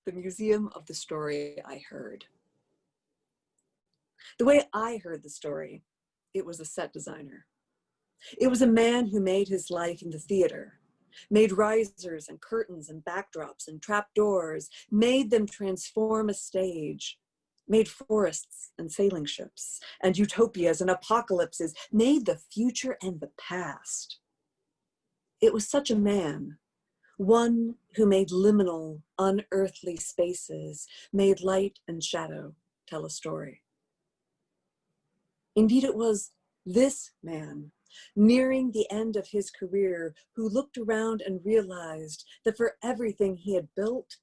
the Museum of the Story I Heard. The way I heard the story, it was a set designer. It was a man who made his life in the theater, made risers and curtains and backdrops and trapdoors, made them transform a stage, made forests and sailing ships and utopias and apocalypses, made the future and the past. It was such a man, one who made liminal, unearthly spaces, made light and shadow tell a story. Indeed, it was this man, nearing the end of his career, who looked around and realized that for everything he had built,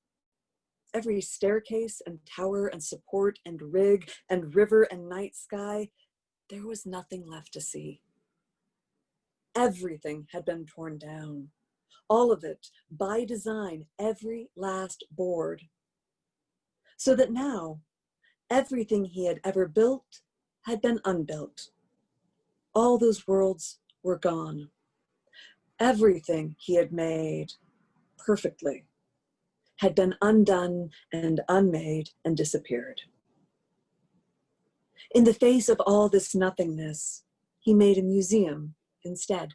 every staircase and tower and support and rig and river and night sky, there was nothing left to see. Everything had been torn down. All of it, by design, every last board. So that now, everything he had ever built had been unbuilt. All those worlds were gone. Everything he had made perfectly had been undone and unmade and disappeared. In the face of all this nothingness, he made a museum instead.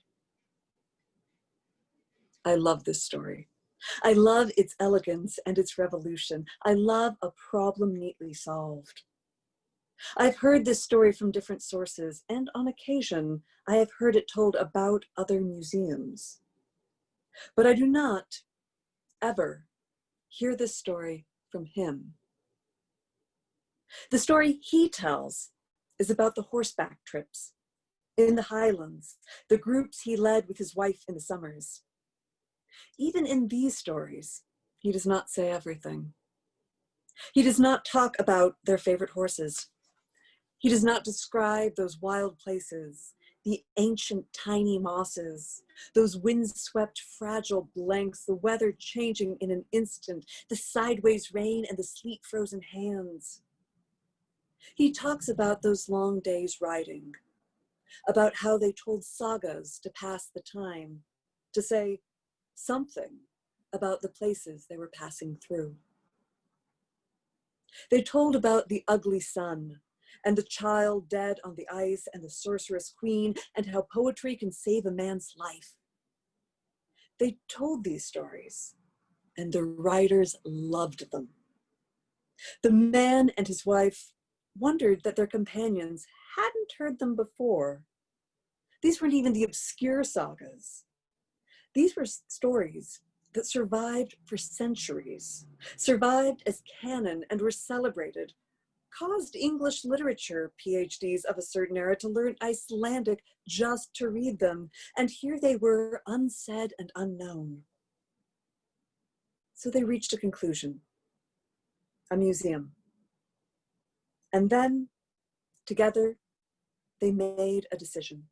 I love this story. I love its elegance and its revolution. I love a problem neatly solved. I've heard this story from different sources, and on occasion, I have heard it told about other museums. But I do not ever hear this story from him. The story he tells is about the horseback trips in the Highlands, the groups he led with his wife in the summers. Even in these stories, he does not say everything. He does not talk about their favorite horses. He does not describe those wild places, the ancient tiny mosses, those windswept fragile blanks, the weather changing in an instant, the sideways rain and the sleet frozen hands. He talks about those long days riding, about how they told sagas to pass the time, to say something about the places they were passing through. They told about the ugly sun, and the child dead on the ice, and the sorceress queen, and how poetry can save a man's life. They told these stories, and the writers loved them. The man and his wife wondered that their companions hadn't heard them before. These weren't even the obscure sagas. These were stories that survived for centuries, survived as canon and were celebrated, caused English literature PhDs of a certain era to learn Icelandic just to read them, and here they were, unsaid and unknown. So they reached a conclusion, a museum. And then, together, they made a decision.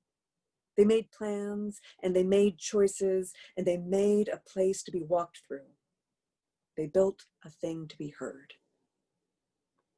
They made plans, and they made choices, and they made a place to be walked through. They built a thing to be heard.